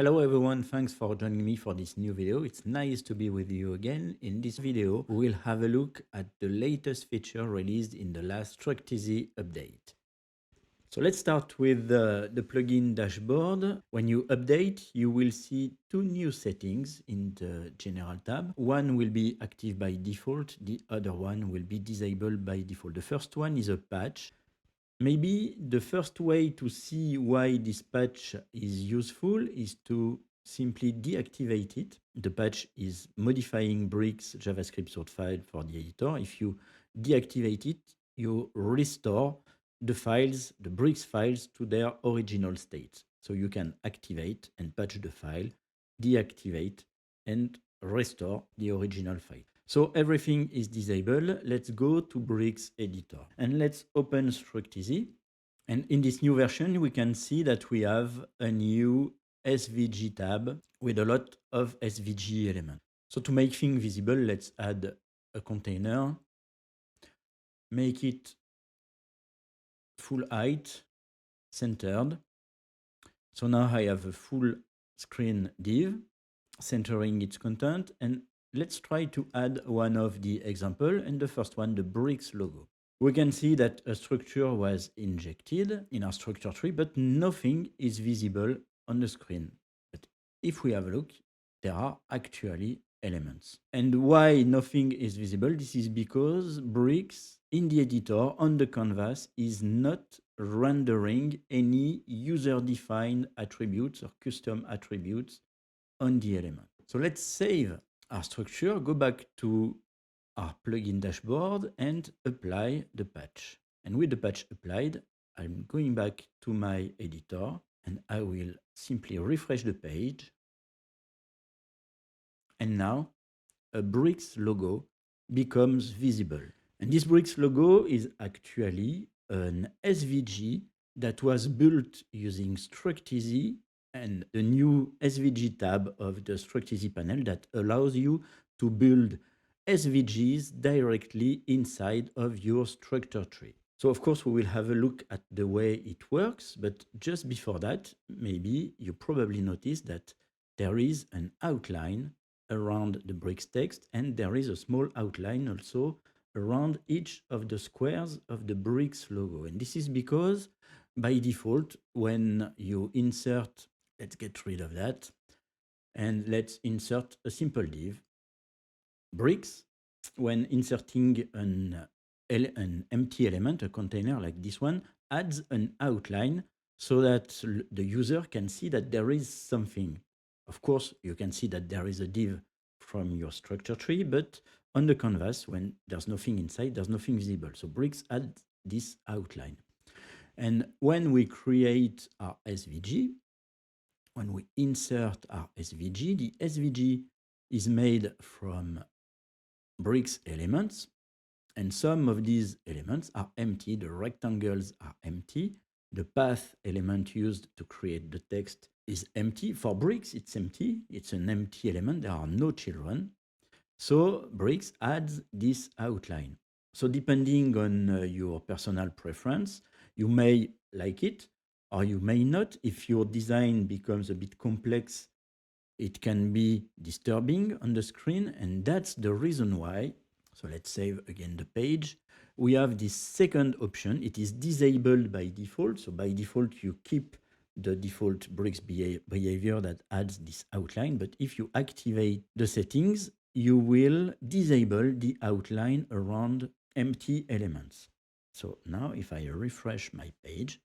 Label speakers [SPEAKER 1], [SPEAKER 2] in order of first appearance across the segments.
[SPEAKER 1] Hello everyone, thanks for joining me for this new video. It's nice to be with you again. In this video, we'll have a look at the latest feature released in the last Structeezy update. So let's start with the plugin dashboard. When you update, you will see two new settings in the general tab. One will be active by default, the other one will be disabled by default. The first one is a patch. Maybe the first way to see why this patch is useful is to simply deactivate it. The patch is modifying Bricks JavaScript source file for the editor. If you deactivate it, you restore the files, the Bricks files, to their original state. So you can activate and patch the file, deactivate and restore the original file. So everything is disabled. Let's go to Bricks editor and let's open Structeezy. And in this new version, we can see that we have a new SVG tab with a lot of SVG elements. So to make things visible, let's add a container, make it full height, centered. So now I have a full screen div centering its content, and let's try to add one of the example, and the first one, the Bricks logo. We can see that a structure was injected in our structure tree, but nothing is visible on the screen. But if we have a look, there are actually elements. And why nothing is visible? This is because Bricks in the editor on the canvas is not rendering any user-defined attributes or custom attributes on the element. So let's save our structure, go back to our plugin dashboard and apply the patch. And with the patch applied, I'm going back to my editor and I will simply refresh the page. And now a Bricks logo becomes visible. And this Bricks logo is actually an SVG that was built using Structeezy and the new SVG tab of the Structeezy panel that allows you to build SVGs directly inside of your structure tree. So of course, we will have a look at the way it works, but just before that, maybe you probably noticed that there is an outline around the Bricks text, and there is a small outline also around each of the squares of the Bricks logo. And this is because by default, when you insert, let's get rid of that, and let's insert a simple div. Bricks, when inserting an empty element, a container like this one, adds an outline so that the user can see that there is something. Of course, you can see that there is a div from your structure tree, but on the canvas, when there's nothing inside, there's nothing visible. So Bricks add this outline. And when we create our SVG, when we insert our SVG, the SVG is made from Bricks elements, and some of these elements are empty. The rectangles are empty. The path element used to create the text is empty. For Bricks, it's empty. It's an empty element. There are no children. So Bricks adds this outline. So depending on your personal preference, you may like it or you may not. If your design becomes a bit complex, it can be disturbing on the screen, and that's the reason why. So let's save again the page. We have this second option. It is disabled by default. So by default, you keep the default Bricks behavior that adds this outline. But if you activate the settings, you will disable the outline around empty elements. So now if I refresh my page,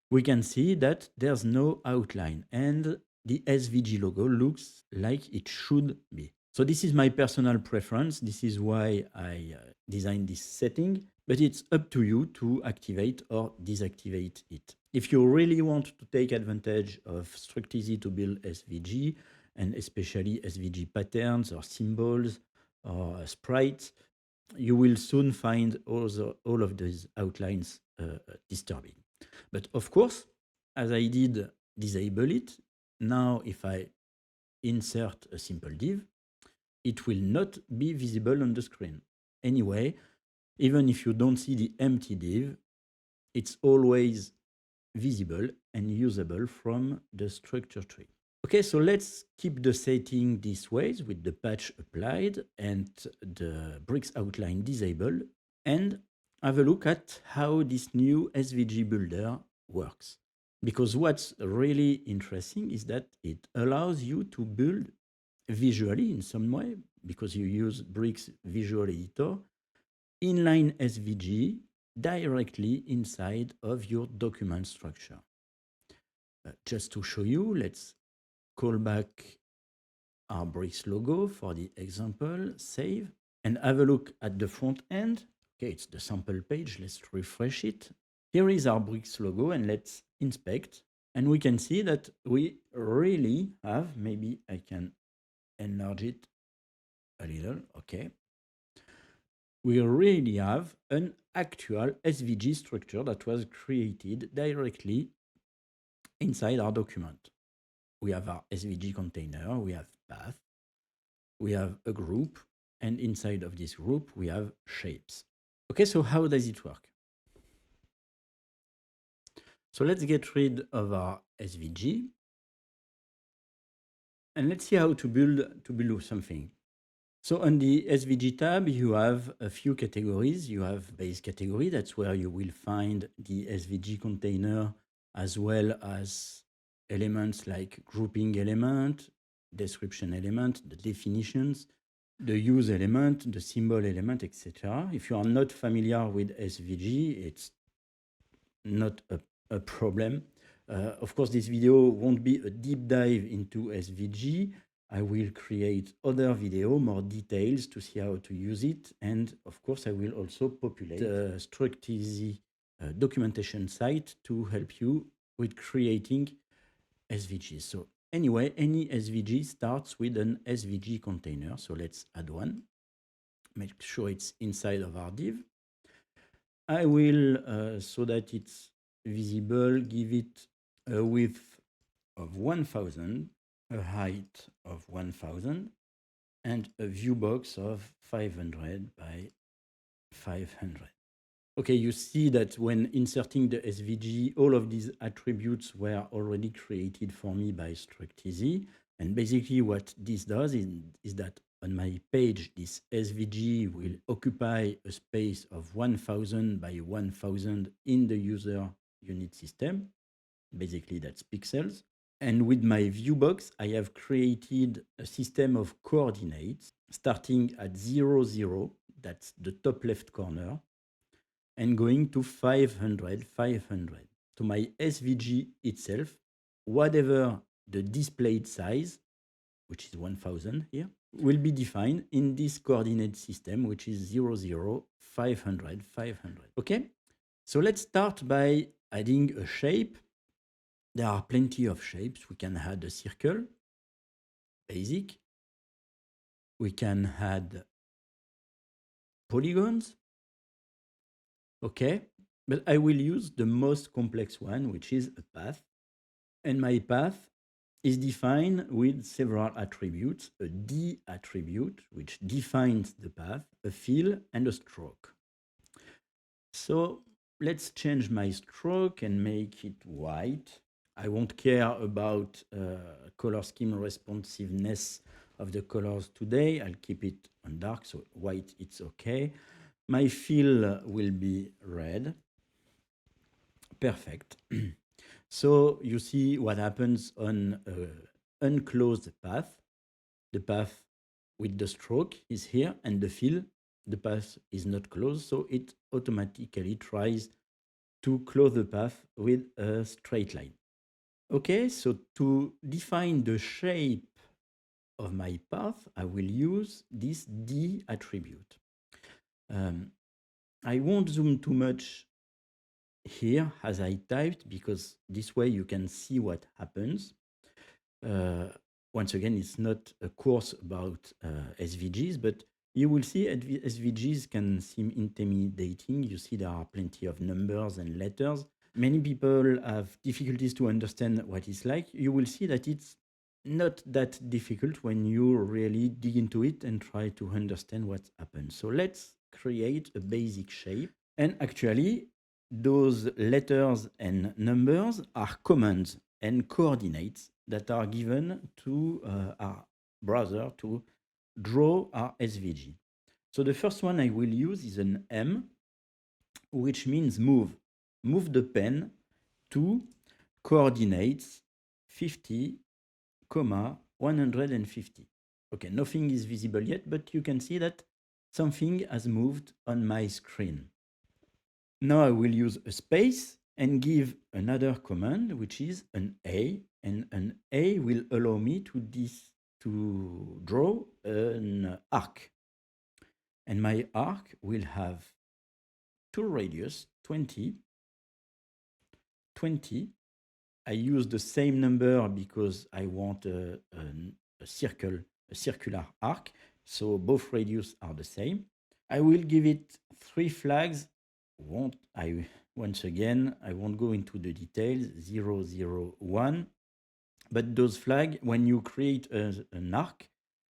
[SPEAKER 1] we can see that there's no outline and the SVG logo looks like it should be. So this is my personal preference. This is why I designed this setting, but it's up to you to activate or deactivate it. If you really want to take advantage of Structeezy to build SVG, and especially SVG patterns or symbols or sprites, you will soon find all of these outlines disturbing. But of course, as I did disable it, now if I insert a simple div, it will not be visible on the screen. Anyway, even if you don't see the empty div, it's always visible and usable from the structure tree. Okay, so let's keep the setting this way with the patch applied and the bricks outline disabled, and have a look at how this new SVG builder works. Because what's really interesting is that it allows you to build visually in some way, because you use Bricks Visual Editor, inline SVG directly inside of your document structure. Just to show you, let's call back our Bricks logo for the example, save, and have a look at the front end. Okay, it's the sample page. Let's refresh it. Here is our Bricks logo, and let's inspect. And we can see that we really have, maybe I can enlarge it a little, okay. We really have an actual SVG structure that was created directly inside our document. We have our SVG container, we have path, we have a group, and inside of this group, we have shapes. Okay, so how does it work? So let's get rid of our SVG, and let's see how to build something. So on the SVG tab, you have a few categories. You have base category, that's where you will find the SVG container, as well as elements like grouping element, description element, the definitions, the use element, the symbol element, etc. If you are not familiar with SVG, it's not a problem. Of course, this video won't be a deep dive into SVG. I will create other video, more details to see how to use it. And of course, I will also populate the Structeezy documentation site to help you with creating SVGs. So anyway, any SVG starts with an SVG container. So let's add one. Make sure it's inside of our div. I will, so that it's visible, give it a width of 1000, a height of 1000, and a view box of 500 by 500. Okay, you see that when inserting the SVG, all of these attributes were already created for me by Structeezy. And basically what this does is that on my page, this SVG will occupy a space of 1000 by 1000 in the user unit system. Basically, that's pixels. And with my view box, I have created a system of coordinates starting at 0, 0, that's the top left corner, and going to 500, 500. To my SVG itself, whatever the displayed size, which is 1000 here, will be defined in this coordinate system, which is 0, 0, 500, 500. Okay, so let's start by adding a shape. There are plenty of shapes. We can add a circle, basic. We can add polygons. Okay, but I will use the most complex one, which is a path. And my path is defined with several attributes: a D attribute, which defines the path, a fill, and a stroke. So let's change my stroke and make it white. I won't care about color scheme responsiveness of the colors today. I'll keep it on dark, so white, it's okay. My fill will be red. Perfect. So you see what happens on unclosed path. The path with the stroke is here, and the fill, the path is not closed, so it automatically tries to close the path with a straight line. Okay, so to define the shape of my path, I will use this D attribute. I won't zoom too much here as I typed, because this way you can see what happens. Once again, it's not a course about SVGs, but you will see SVGs can seem intimidating. You see there are plenty of numbers and letters. Many people have difficulties to understand what it's like. You will see that it's not that difficult when you really dig into it and try to understand what happens. So let's create a basic shape. And actually, those letters and numbers are commands and coordinates that are given to our browser to draw our SVG. So the first one I will use is an M, which means move. Move the pen to coordinates 50, 150. Okay, nothing is visible yet, but you can see that something has moved on my screen. Now I will use a space and give another command, which is an A, and an A will allow me to draw an arc. And my arc will have two radius, 20, 20. I use the same number because I want a circular arc. So both radius are the same. I will give it three flags. Once again, I won't go into the details, 0, 0, 1. But those flags, when you create an arc,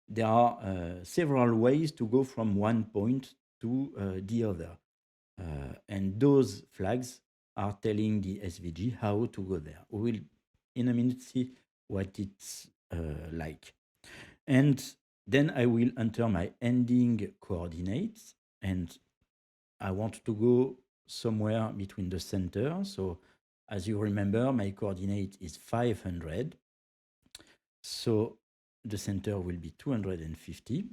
[SPEAKER 1] there are several ways to go from one point to the other. And those flags are telling the SVG how to go there. We will, in a minute, see what it's like. And then I will enter my ending coordinates, and I want to go somewhere between the center. So as you remember, my coordinate is 500. So the center will be 250,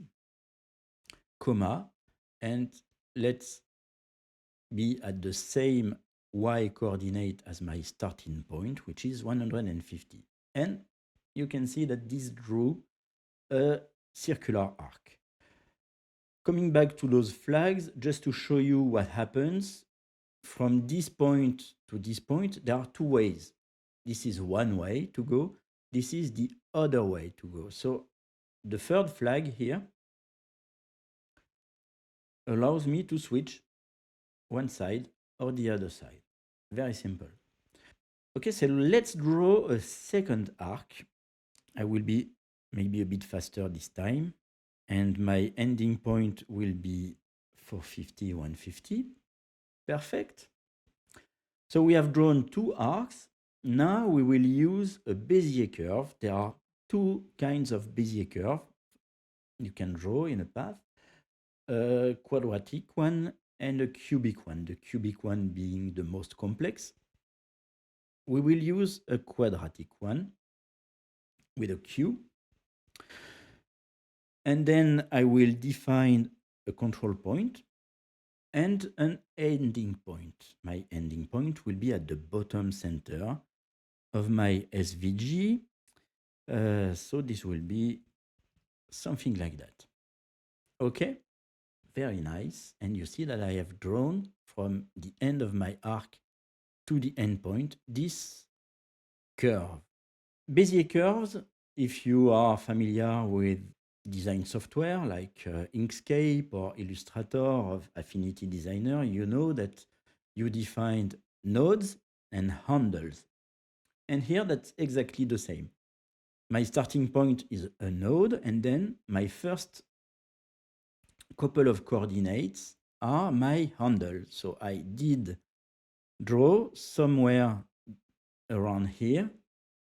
[SPEAKER 1] comma, and let's be at the same y coordinate as my starting point, which is 150. And you can see that this drew a circular arc. Coming back to those flags, just to show you what happens, from this point to this point, there are two ways. This is one way to go. This is the other way to go. So the third flag here allows me to switch one side or the other side. Very simple. Okay, so let's draw a second arc. I will be maybe a bit faster this time. And my ending point will be 450, 150. Perfect. So we have drawn two arcs. Now we will use a Bezier curve. There are two kinds of Bezier curve you can draw in a path. A quadratic one and a cubic one. The cubic one being the most complex. We will use a quadratic one with a Q. And then I will define a control point and an ending point. My ending point will be at the bottom center of my SVG. So this will be something like that. Okay, very nice. And you see that I have drawn from the end of my arc to the end point this curve. Bezier curves, if you are familiar with design software like Inkscape or Illustrator or Affinity Designer, you know that you defined nodes and handles. And here that's exactly the same. My starting point is a node, and then my first couple of coordinates are my handle. So I did draw somewhere around here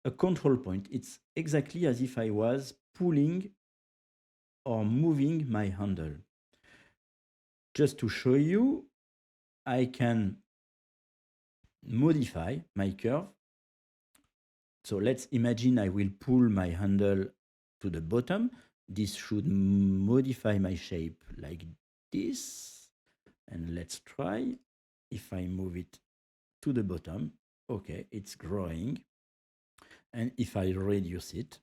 [SPEAKER 1] a control point. It's exactly as if I was pulling or moving my handle. Just to show you, I can modify my curve. So let's imagine I will pull my handle to the bottom. This should modify my shape like this. And let's try. If I move it to the bottom, okay, it's growing. And if I reduce it,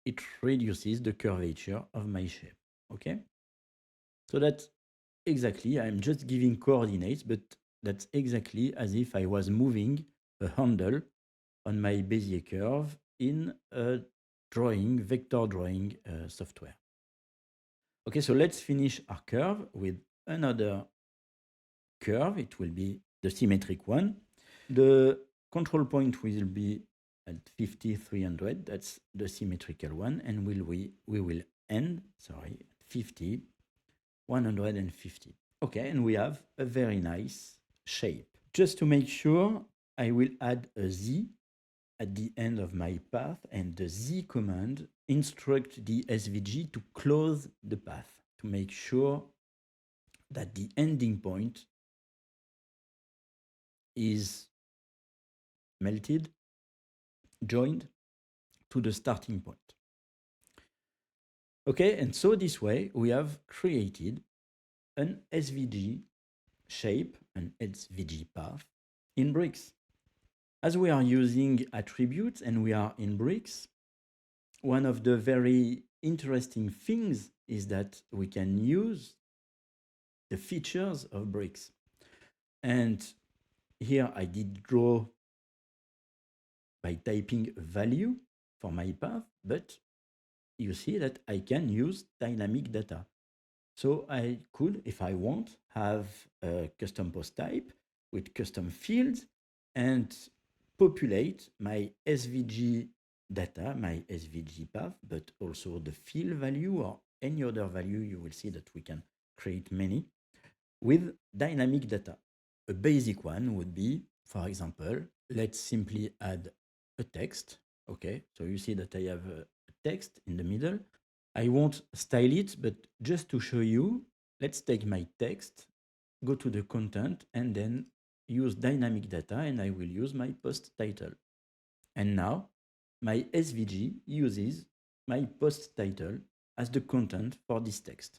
[SPEAKER 1] it reduces the curvature of my shape, okay? So that's exactly, I'm just giving coordinates, but that's exactly as if I was moving a handle on my Bezier curve in a vector drawing software. Okay, so let's finish our curve with another curve. It will be the symmetric one. The control point will be at 50, 300. That's the symmetrical one. And we will end, sorry, 50, 150. Okay, and we have a very nice shape. Just to make sure, I will add a Z at the end of my path, and the Z command instruct the SVG to close the path to make sure that the ending point is melted, joined to the starting point. Okay, and so this way we have created an SVG shape, an SVG path in bricks. As we are using attributes and we are in bricks, one of the very interesting things is that we can use the features of bricks. And here I did draw by typing a value for my path, but you see that I can use dynamic data. So I could, if I want, have a custom post type with custom fields and populate my SVG data, my SVG path, but also the field value or any other value. You will see that we can create many with dynamic data. A basic one would be, for example, let's simply add a text. Okay, so you see that I have a text in the middle. I won't style it, but just to show you, let's take my text, go to the content, and then use dynamic data, and I will use my post title. And now my SVG uses my post title as the content for this text.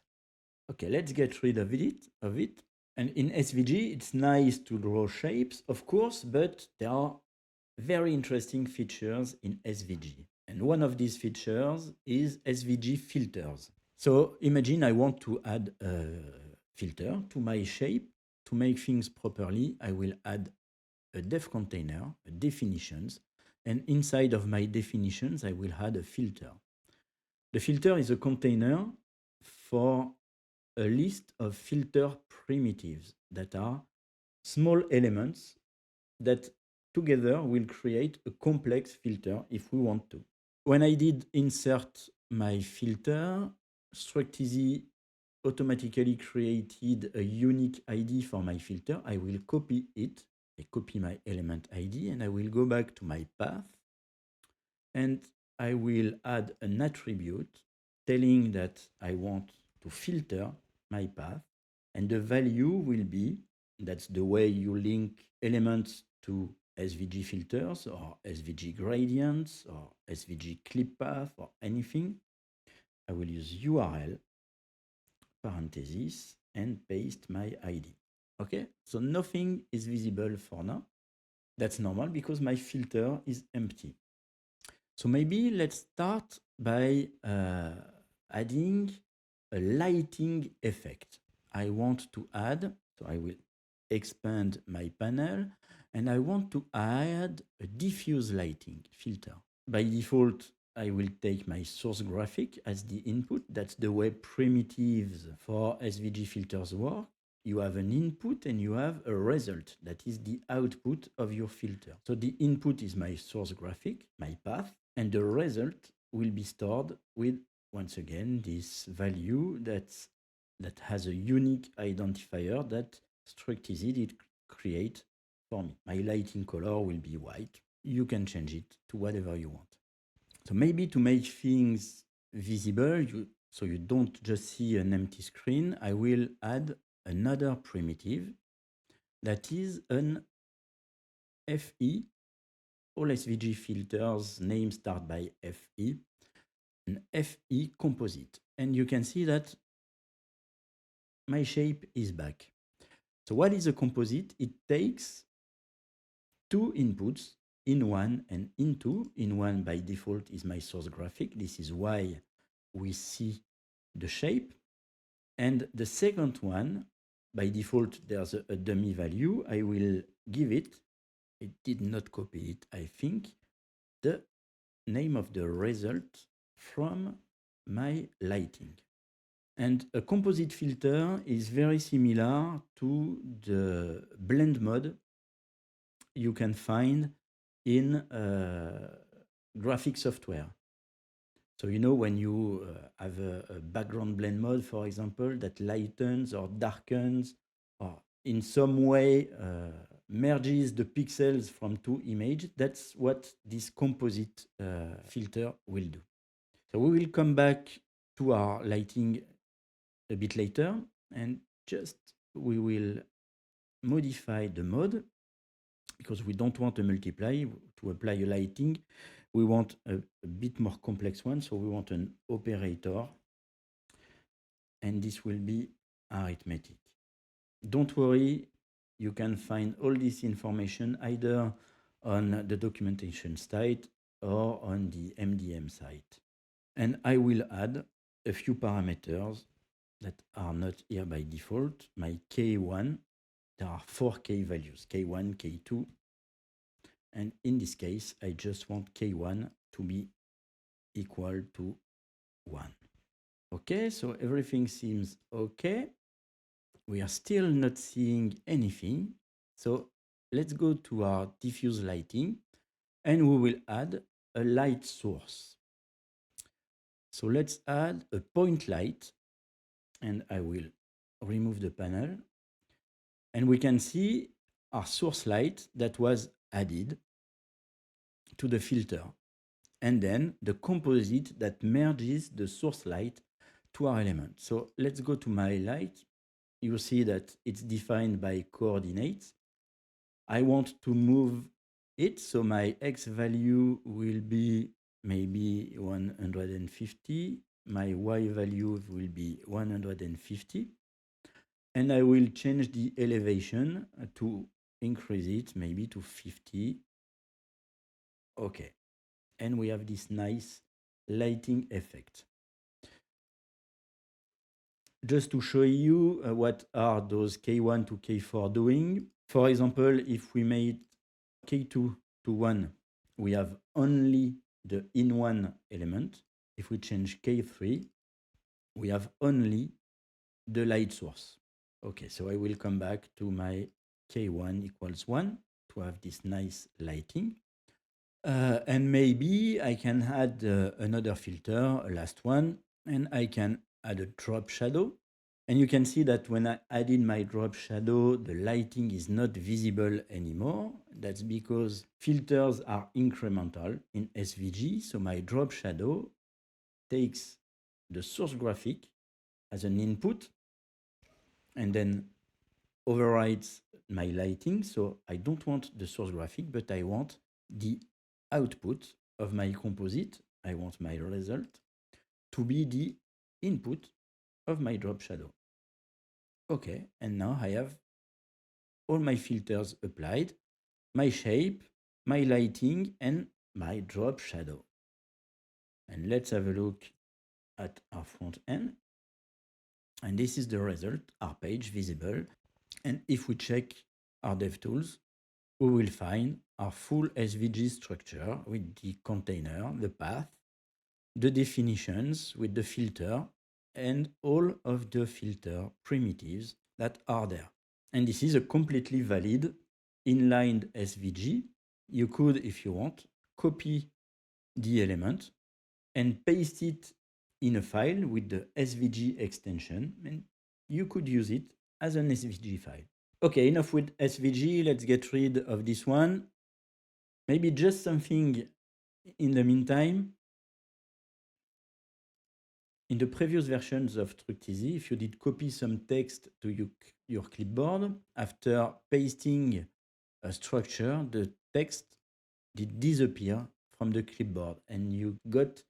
[SPEAKER 1] Okay, let's get rid of it. And in SVG, it's nice to draw shapes, of course, but there are very interesting features in SVG. And one of these features is SVG filters. So imagine I want to add a filter to my shape. To make things properly, I will add a def container, a definitions, and inside of my definitions, I will add a filter. The filter is a container for a list of filter primitives that are small elements that together will create a complex filter if we want to. When I did insert my filter, Structeezy automatically created a unique ID for my filter. I will copy it. I copy my element ID and I will go back to my path and I will add an attribute telling that I want to filter my path, and the value will be, that's the way you link elements to SVG filters or SVG gradients or SVG clip path or anything. I will use URL, parenthesis, and paste my ID. Okay, so nothing is visible for now. That's normal because my filter is empty. So maybe let's start by adding a lighting effect. I want to add, so I will expand my panel, and I want to add a diffuse lighting filter. By default, I will take my source graphic as the input. That's the way primitives for SVG filters work. You have an input and you have a result. That is the output of your filter. So the input is my source graphic, my path, and the result will be stored with, once again, this value that has a unique identifier that Structeezy did create for me. My lighting color will be white. You can change it to whatever you want. So maybe to make things visible, so you don't just see an empty screen, I will add another primitive that is an FE. All SVG filters name start by FE, an FE composite. And you can see that my shape is back. So what is a composite? It takes two inputs, in one and in two. In one by default is my source graphic. This is why we see the shape. And the second one, by default, there's a dummy value. I will give it, it did not copy it, I think, the name of the result from my lighting. And a composite filter is very similar to the blend mode you can find in graphic software. So you know when you have a background blend mode, for example, that lightens or darkens or in some way merges the pixels from two images. That's what this composite filter will do. So we will come back to our lighting a bit later, and just we will modify the mode because we don't want a multiply to apply a lighting. We want a bit more complex one, so we want an operator, and this will be arithmetic. Don't worry, you can find all this information either on the documentation site or on the MDM site. And I will add a few parameters that are not here by default. My K1, there are 4 K values, K1, K2. And in this case, I just want K1 to be equal to 1. Okay, so everything seems okay. We are still not seeing anything. So let's go to our diffuse lighting and we will add a light source. So let's add a point light, and I will remove the panel. And we can see our source light that was added to the filter. And then the composite that merges the source light to our element. So let's go to my light. You see that it's defined by coordinates. I want to move it, so my X value will be maybe 150. My Y value will be 150. And I will change the elevation to increase it maybe to 50. Okay. And we have this nice lighting effect. Just to show you what are those K1 to K4 doing. For example, if we made K2 to 1, we have only the in1 element. If we change K3, we have only the light source. Okay, so I will come back to my K1 equals 1 to have this nice lighting. And maybe I can add another filter, a last one, and I can add a drop shadow. And you can see that when I added my drop shadow, the lighting is not visible anymore. That's because filters are incremental in SVG. So my drop shadow takes the source graphic as an input and then overrides my lighting. So I don't want the source graphic, but I want the output of my composite. I want my result to be the input of my drop shadow. Okay, and now I have all my filters applied, my shape, my lighting, and my drop shadow. And let's have a look at our front end. And this is the result, our page visible. And if we check our DevTools, we will find our full SVG structure with the container, the path, the definitions with the filter, and all of the filter primitives that are there. And this is a completely valid inline SVG. You could, if you want, copy the element and paste it in a file with the SVG extension, and you could use it as an SVG file. Okay, enough with SVG. Let's get rid of this one. Maybe just something in the meantime. In the previous versions of Structeezy, if you did copy some text to your clipboard, after pasting a structure, the text did disappear from the clipboard and you got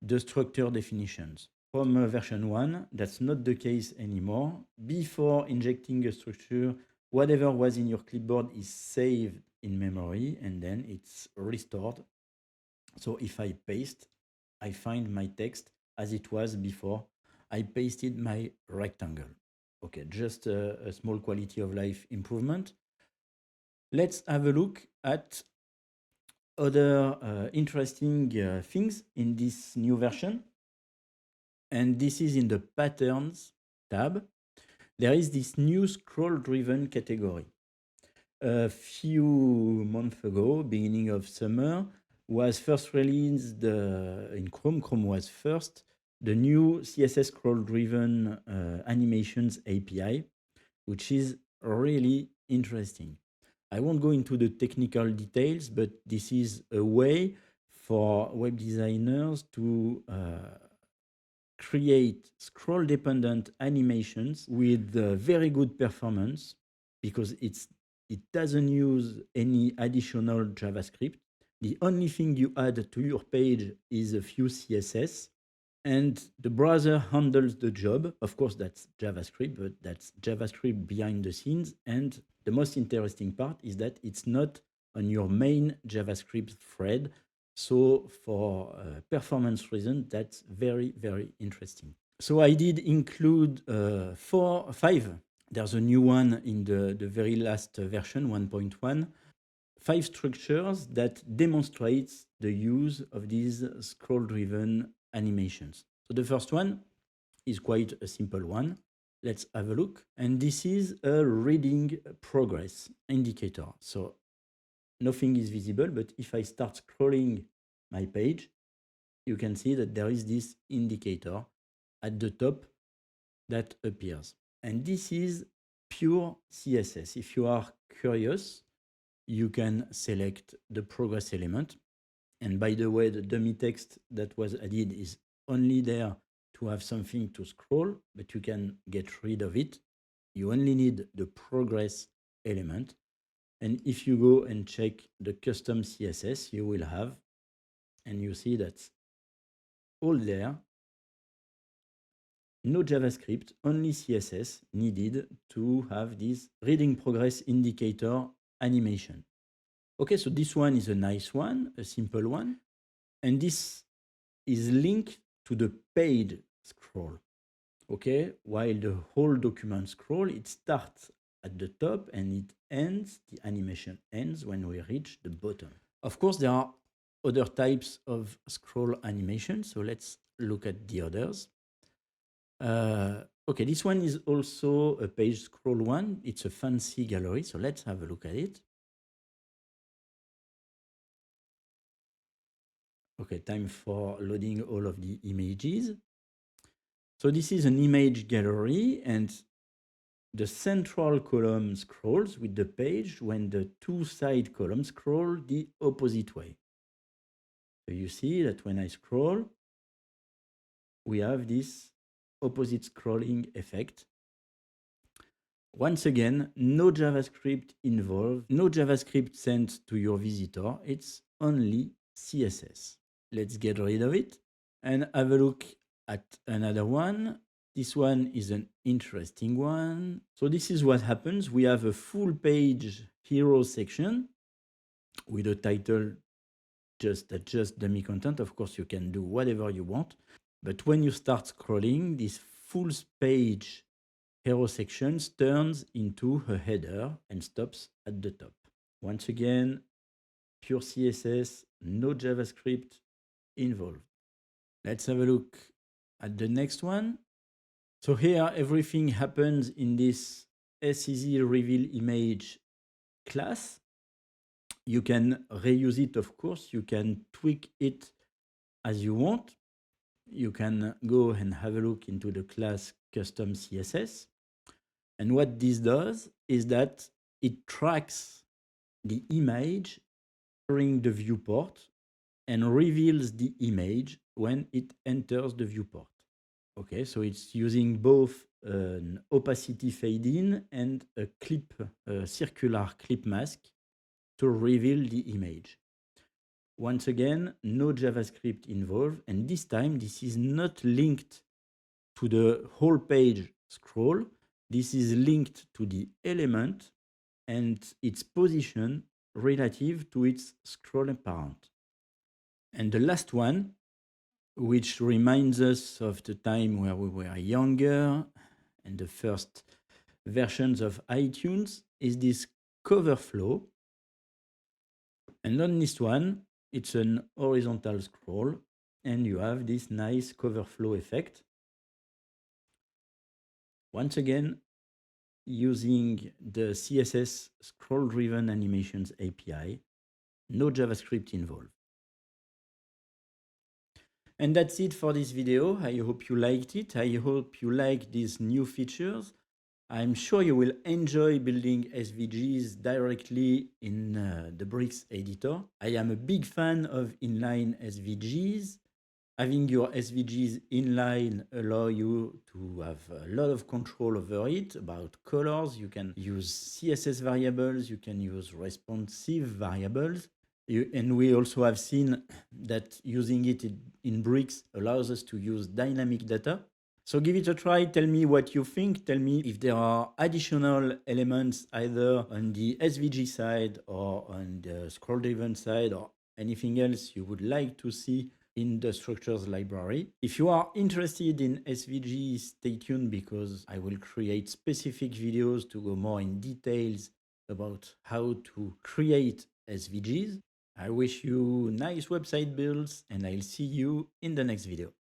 [SPEAKER 1] the structure definitions. From version 1, that's not the case anymore. Before injecting a structure, whatever was in your clipboard is saved in memory and then it's restored. So if I paste, I find my text as it was before I pasted my rectangle. Okay, just a small quality of life improvement. Let's have a look at other interesting things in this new version. And this is in the Patterns tab. There is this new scroll-driven category. A few months ago, beginning of summer, was first released in Chrome. Chrome was first. The new CSS scroll-driven animations API, which is really interesting. I won't go into the technical details, but this is a way for web designers to create scroll-dependent animations with very good performance because it doesn't use any additional JavaScript. The only thing you add to your page is a few CSS, and the browser handles the job. Of course, that's JavaScript, but that's JavaScript behind the scenes. And the most interesting part is that it's not on your main JavaScript thread. So for performance reasons, that's very, very interesting. So I did include 5. There's a new one in the very last version, 1.1. 5 structures that demonstrates the use of these scroll-driven animations. So the first one is quite a simple one. Let's have a look. And this is a reading progress indicator. So nothing is visible, but if I start scrolling my page, you can see that there is this indicator at the top that appears. And this is pure CSS. If you are curious, you can select the progress element. And by the way, the dummy text that was added is only there to have something to scroll, but you can get rid of it. You only need the progress element. And if you go and check the custom CSS, you will have, and you see that's all there. No JavaScript, only CSS needed to have this reading progress indicator animation. Okay, so this one is a nice one, a simple one. And this is linked to the page scroll. Okay, while the whole document scroll, it starts at the top and it ends, the animation ends when we reach the bottom. Of course, there are other types of scroll animations. So let's look at the others. Okay, this one is also a page scroll one. It's a fancy gallery. So let's have a look at it. Okay, time for loading all of the images. So this is an image gallery, and the central column scrolls with the page when the two side columns scroll the opposite way. So you see that when I scroll, we have this opposite scrolling effect. Once again, no JavaScript involved, no JavaScript sent to your visitor. It's only CSS. Let's get rid of it and have a look at another one. This one is an interesting one. So this is what happens. We have a full page hero section with a title just dummy content. Of course, you can do whatever you want. But when you start scrolling, this full page hero section turns into a header and stops at the top. Once again, pure CSS, no JavaScript involved. Let's have a look at the next one. So here, everything happens in this SVG reveal image class. You can reuse it, of course. You can tweak it as you want. You can go and have a look into the class custom CSS. And what this does is that it tracks the image during the viewport and reveals the image when it enters the viewport. Okay, so it's using both an opacity fade in and a circular clip mask to reveal the image. Once again, no JavaScript involved, and this time this is not linked to the whole page scroll. This is linked to the element and its position relative to its scroll parent. And the last one, which reminds us of the time where we were younger and the first versions of iTunes, is this cover flow. And on this one, it's an horizontal scroll, and you have this nice cover flow effect. Once again, using the CSS scroll-driven animations API, no JavaScript involved. And that's it for this video. I hope you liked it. I hope you like these new features. I'm sure you will enjoy building SVGs directly in the Bricks editor. I am a big fan of inline SVGs. Having your SVGs inline allow you to have a lot of control over it, about colors. You can use CSS variables, you can use responsive variables. And we also have seen that using it in Bricks allows us to use dynamic data. So give it a try. Tell me what you think. Tell me if there are additional elements either on the SVG side or on the scroll-driven side or anything else you would like to see in the structures library. If you are interested in SVG, stay tuned because I will create specific videos to go more in details about how to create SVGs. I wish you nice website builds and I'll see you in the next video.